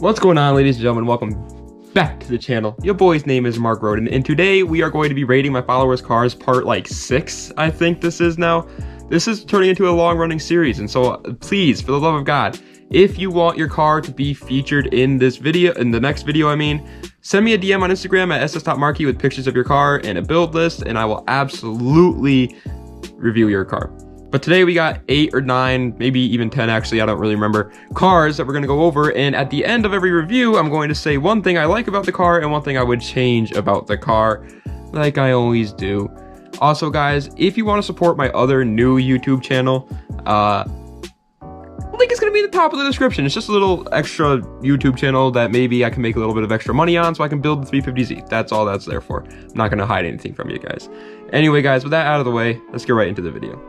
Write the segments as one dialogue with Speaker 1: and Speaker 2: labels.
Speaker 1: What's going on, ladies and gentlemen? Welcome back to the channel. Your boy's name is Mark Roden, and today we are going to be rating my followers' cars part like 6, I think this is now. This is turning into a long-running series, and so please, for the love of God, if you want your car to be featured in this video, in the next video, I mean, send me a DM on Instagram at ss.marky with pictures of your car and a build list, and I will absolutely review your car. But today we got 8 or 9, maybe even 10 actually, I don't really remember, cars that we're going to go over. And at the end of every review, I'm going to say one thing I like about the car and one thing I would change about the car, like I always do. Also, guys, if you want to support my other new YouTube channel, link is going to be at the top of the description. It's just a little extra YouTube channel that maybe I can make a little bit of extra money on so I can build the 350Z. That's all that's there for. I'm not going to hide anything from you guys. Anyway, guys, with that out of the way, let's get right into the video.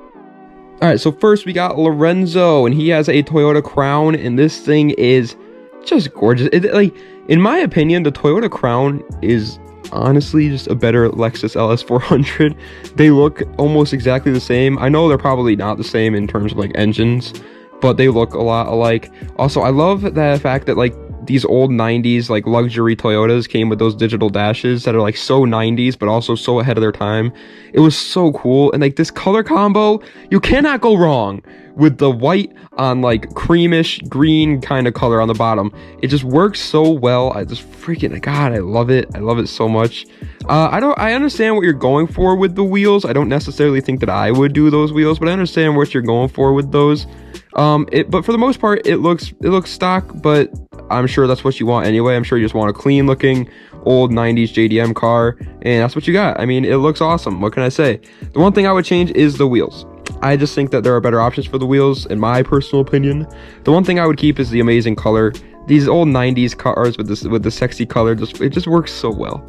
Speaker 1: All right, so first we got Lorenzo, and he has a Toyota Crown, and this thing is just gorgeous. Like, in my opinion, the Toyota Crown is honestly just a better Lexus LS400. They look almost exactly the same. I know they're probably not the same in terms of like engines, but they look a lot alike. Also, I love the fact that like these old 90s like luxury Toyotas came with those digital dashes that are like so 90s but also so ahead of their time. It was so cool, and like this color combo, you cannot go wrong with the white on like creamish green kind of color on the bottom. It just works so well. I just freaking, God, I love it. I love it so much. I understand what you're going for with the wheels. I don't necessarily think that I would do those wheels, but I understand what you're going for with those. But for the most part, it looks stock, but I'm sure that's what you want anyway. I'm sure you just want a clean looking old 90s JDM car, and that's what you got. I mean, it looks awesome. What can I say? The one thing I would change is the wheels. I just think that there are better options for the wheels, in my personal opinion. The one thing I would keep is the amazing color. These old 90s cars with the sexy color, it just works so well.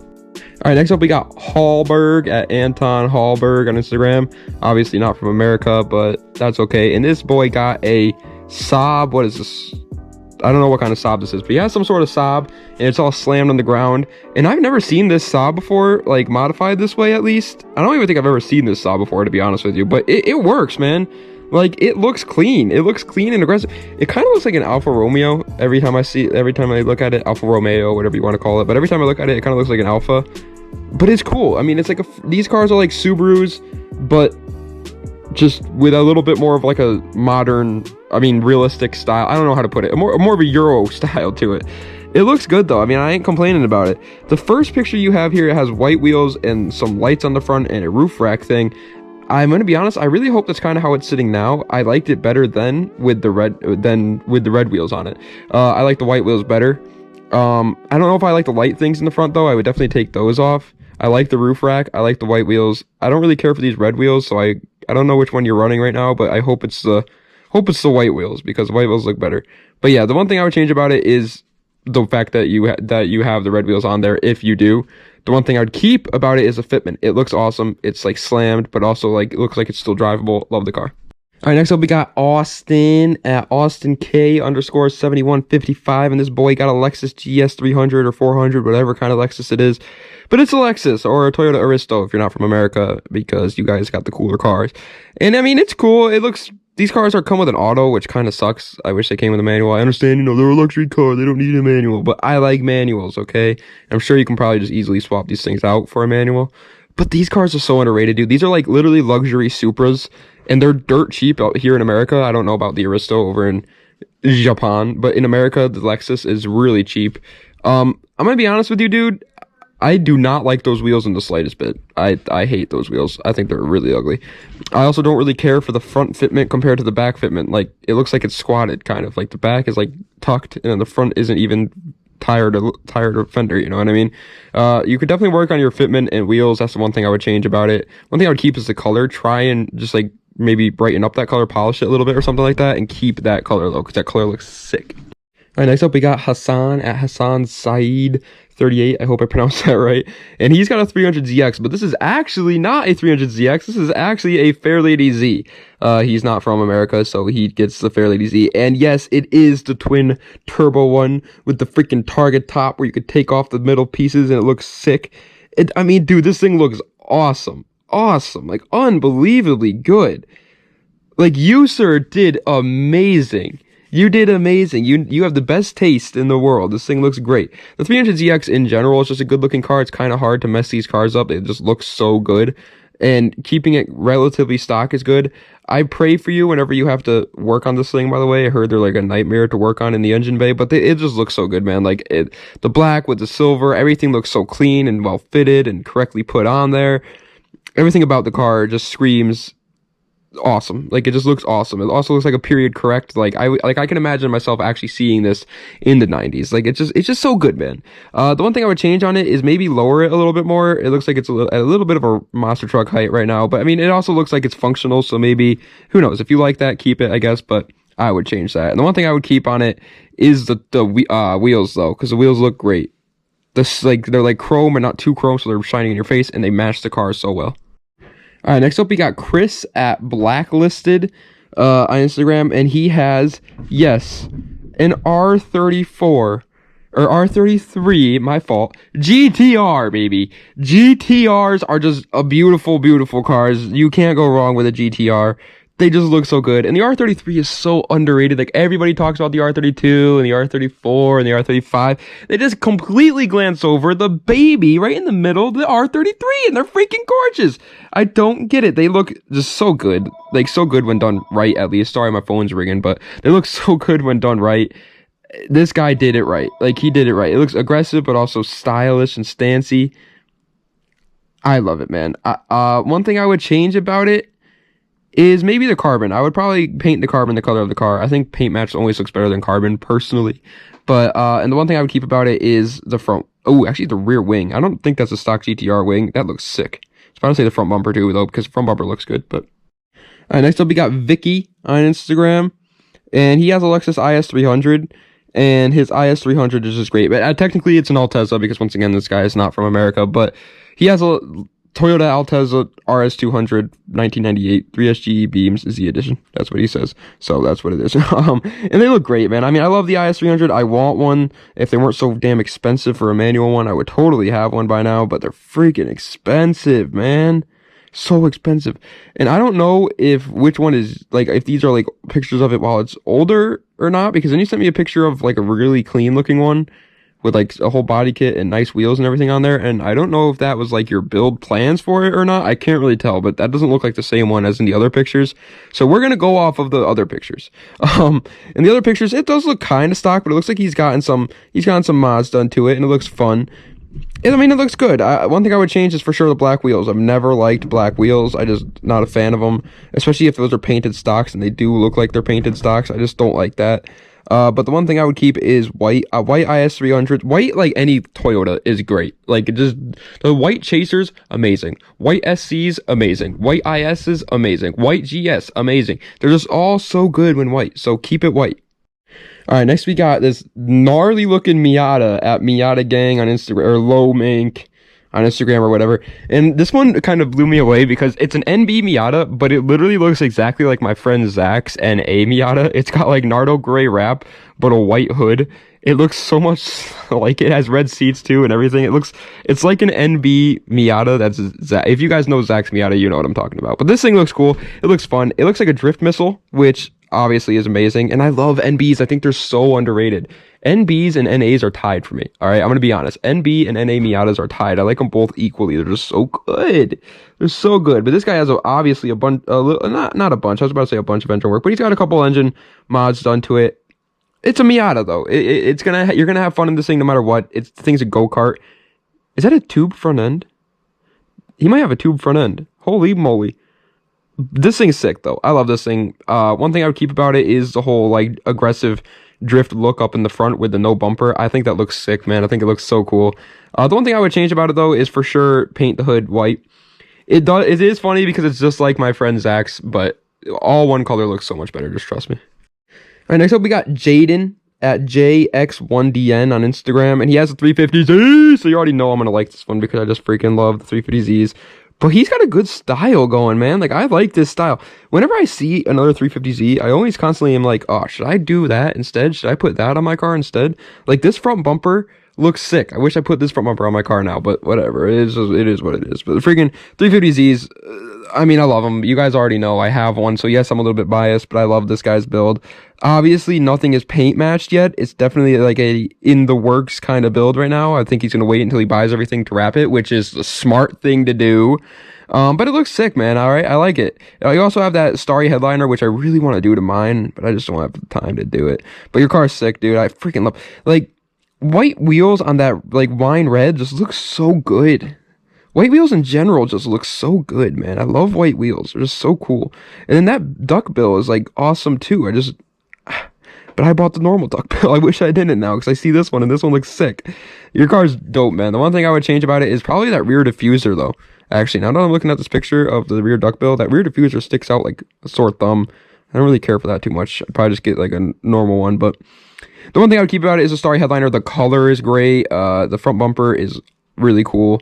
Speaker 1: All right, next up we got Hallberg at Anton Hallberg on Instagram. Obviously not from America, but that's okay. And this boy got a Saab. What is this? I don't know what kind of Saab this is, but he has some sort of Saab, and it's all slammed on the ground. And I've never seen this Saab before, like modified this way at least. I don't even think I've ever seen this Saab before, to be honest with you, but it works, man. Like, it looks clean. It looks clean and aggressive. It kind of looks like an Alfa Romeo every time I look at it. Alfa Romeo, whatever you want to call it. But every time I look at it, it kind of looks like an Alfa. But it's cool. I mean, it's like these cars are like Subarus, but just with a little bit more of like a modern, I mean, realistic style. I don't know how to put it. More of a Euro style to it. It looks good though. I mean, I ain't complaining about it. The first picture you have here, it has white wheels and some lights on the front and a roof rack thing. I'm gonna be honest, I really hope that's kind of how it's sitting now. I liked it better then with the red wheels on it. I like the white wheels better. I don't know if I like the light things in the front though. I would definitely take those off. I like the roof rack. I like the white wheels. I don't really care for these red wheels, so I don't know which one you're running right now, but I hope it's the white wheels, because the white wheels look better. But yeah, the one thing I would change about it is the fact that you have the red wheels on there. If you do, the one thing I would keep about it is the fitment. It looks awesome. It's like slammed, but also like it looks like it's still drivable. Love the car. All right, next up we got Austin at AustinK_7155, and this boy got a Lexus GS 300 or 400, whatever kind of Lexus it is. But it's a Lexus or a Toyota Aristo if you're not from America, because you guys got the cooler cars. And I mean, it's cool. These cars come with an auto, which kind of sucks. I wish they came with a manual. I understand, you know, they're a luxury car. They don't need a manual, but I like manuals, okay? I'm sure you can probably just easily swap these things out for a manual. But these cars are so underrated, dude. These are like literally luxury Supras, and they're dirt cheap out here in America. I don't know about the Aristo over in Japan, but in America, the Lexus is really cheap. I'm gonna be honest with you, dude. I do not like those wheels in the slightest bit. I hate those wheels. I think they're really ugly. I also don't really care for the front fitment compared to the back fitment. Like, it looks like it's squatted, kind of. Like, the back is like tucked, and the front isn't even tired or fender, you know what I mean? You could definitely work on your fitment and wheels. That's the one thing I would change about it. One thing I would keep is the color. Try and just like maybe brighten up that color, polish it a little bit or something like that, and keep that color though, because that color looks sick. All right, next up we got Hassan at Hassan Saeed 38. I hope I pronounced that right. And he's got a 300ZX, but this is actually not a 300ZX. This is actually a Fairlady Z. He's not from America, so he gets the Fairlady Z. And yes, it is the twin turbo one with the freaking target top where you could take off the middle pieces and it looks sick. I mean, dude, this thing looks awesome. Awesome. Like, unbelievably good. Like, you, sir, did amazing You did amazing. You have the best taste in the world. This thing looks great. The 300ZX in general is just a good looking car. It's kind of hard to mess these cars up. It just looks so good. And keeping it relatively stock is good. I pray for you whenever you have to work on this thing, by the way. I heard they're like a nightmare to work on in the engine bay, but it just looks so good, man. Like, the black with the silver, everything looks so clean and well fitted and correctly put on there. Everything about the car just screams awesome. Like, it just looks awesome. It also looks like a period correct. Like, I can imagine myself actually seeing this in the 90s. Like, it's just so good, man. The one thing I would change on it is maybe lower it a little bit more. It looks like it's at a little bit of a monster truck height right now, but I mean, it also looks like it's functional, so maybe, who knows, if you like that, keep it, I guess, but I would change that. And the one thing I would keep on it is the wheels, though, because the wheels look great. This, like, they're like chrome and not too chrome, so they're shining in your face, and they match the car so well. All right, next up we got Chris at Blacklisted on Instagram, and he has, yes, an R34 or R33, my fault, GTR, baby. GTRs are just a beautiful, beautiful cars. You can't go wrong with a GTR. They just look so good. And the R33 is so underrated. Like, everybody talks about the R32 and the R34 and the R35. They just completely glance over the baby right in the middle, the R33, and they're freaking gorgeous. I don't get it. They look just so good. Like, so good when done right, at least. Sorry, my phone's ringing, but they look so good when done right. This guy did it right. Like, he did it right. It looks aggressive, but also stylish and stancy. I love it, man. One thing I would change about it is maybe the carbon. I would probably paint the carbon the color of the car. I think paint match always looks better than carbon, personally. But, and the one thing I would keep about it is the front. Oh, actually, the rear wing. I don't think that's a stock GTR wing. That looks sick. I was about to say the front bumper, too, though, because the front bumper looks good. But, all right, next up, we got Vicky on Instagram. And he has a Lexus IS300. And his IS300 is just great. But technically, it's an Altezza, because, once again, this guy is not from America. But he has a Toyota Altezza RS200 1998 3SGE beams Z edition. That's what he says. So that's what it is. And they look great, man. I mean, I love the IS300. I want one. If they weren't so damn expensive for a manual one, I would totally have one by now, but they're freaking expensive, man. So expensive. And I don't know which one is, like, if these are like pictures of it while it's older or not, because then you sent me a picture of like a really clean looking one with like a whole body kit and nice wheels and everything on there, and I don't know if that was like your build plans for it or not. I can't really tell, but that doesn't look like the same one as in the other pictures, so we're gonna go off of the other pictures. In the other pictures, it does look kind of stock, but it looks like he's gotten some mods done to it, and it looks fun. I mean, it looks good. One thing I would change is for sure the black wheels. I've never liked black wheels. I just not a fan of them, especially if those are painted stocks, and they do look like they're painted stocks. I just don't like that. But the one thing I would keep is white IS300. White, like any Toyota, is great. Like, just the white Chasers, amazing. White SCs, amazing. White ISs, amazing. White GS, amazing. They're just all so good when white, so keep it white. All right, next we got this gnarly looking Miata at Miata Gang on Instagram, or Low Mink on Instagram or whatever. And this one kind of blew me away because it's an NB Miata, but it literally looks exactly like my friend Zach's NA Miata. It's got like Nardo gray wrap, but a white hood. It looks so much like it. Has red seats too and everything. It's like an NB Miata. That's Zach. If you guys know Zach's Miata, you know what I'm talking about. But this thing looks cool. It looks fun. It looks like a drift missile, which obviously is amazing. And I love NBs. I think they're so underrated. NBs and NAs are tied for me. All right, I'm gonna be honest. NB and NA Miatas are tied. I like them both equally. They're just so good. They're so good. But this guy has obviously a bunch, not a bunch. I was about to say a bunch of engine work, but he's got a couple engine mods done to it. It's a Miata though. You're gonna have fun in this thing no matter what. The thing's a go-kart. Is that a tube front end? He might have a tube front end. Holy moly. This thing's sick though. I love this thing. One thing I would keep about it is the whole like aggressive drift look up in the front with the no bumper. I think that looks sick, man. I think it looks so cool. The one thing I would change about it though is for sure paint the hood white. It is funny because it's just like my friend Zach's, but all one color looks so much better. Just trust me. All right, next up we got Jaden at JX1DN on Instagram, and he has a 350Z, so you already know I'm gonna like this one because I just freaking love the 350Zs. But he's got a good style going, man. Like, I like this style. Whenever I see another 350Z, I always constantly am like, oh, should I do that instead? Should I put that on my car instead? Like, this front bumper looks sick. I wish I put this front bumper on my car now, but whatever. It is what it is. But the freaking 350Zs, I mean, I love them. You guys already know I have one, so yes, I'm a little bit biased, but I love this guy's build. Obviously, nothing is paint matched yet. It's definitely like a in the works kind of build right now. I think he's gonna wait until he buys everything to wrap it, which is the smart thing to do. But it looks sick, man. All right, I like it. You also have that starry headliner, which I really want to do to mine, but I just don't have the time to do it. But your car's sick, dude. I freaking love, like, white wheels on that, like, wine red just looks so good. White wheels in general just look so good, man. I love white wheels. They're just so cool. And then that duckbill is, like, awesome, too. But I bought the normal duckbill. I wish I didn't now, because I see this one, and this one looks sick. Your car's dope, man. The one thing I would change about it is probably that rear diffuser, though. Actually, now that I'm looking at this picture of the rear duckbill, that rear diffuser sticks out like a sore thumb. I don't really care for that too much. I'd probably just get like a normal one, but the one thing I would keep about it is the starry headliner. The color is great. The front bumper is really cool.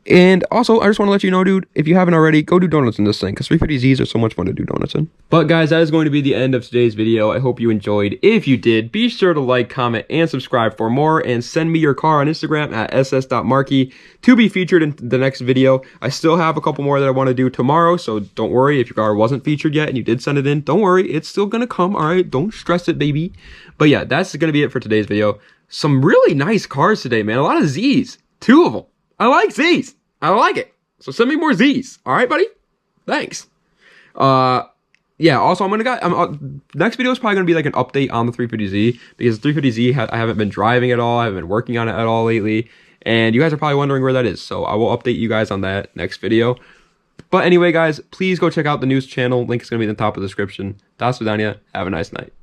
Speaker 1: And also, I just want to let you know, dude, if you haven't already, go do donuts in this thing, because 350Zs are so much fun to do donuts in. But guys, that is going to be the end of today's video. I hope you enjoyed. If you did, be sure to like, comment, and subscribe for more, and send me your car on Instagram at ss.markey to be featured in the next video. I still have a couple more that I want to do tomorrow, so don't worry if your car wasn't featured yet and you did send it in. Don't worry, it's still going to come, all right? Don't stress it, baby. But yeah, that's going to be it for today's video. Some really nice cars today, man. A lot of Zs. 2 of them. I like Zs. I like it. So send me more Zs. All right, buddy? Thanks. Yeah, also, next video is probably going to be like an update on the 350Z, because the 350Z, I haven't been driving at all. I haven't been working on it at all lately. And you guys are probably wondering where that is. So I will update you guys on that next video. But anyway, guys, please go check out the news channel. Link is going to be in the top of the description. Das vidania. Have a nice night.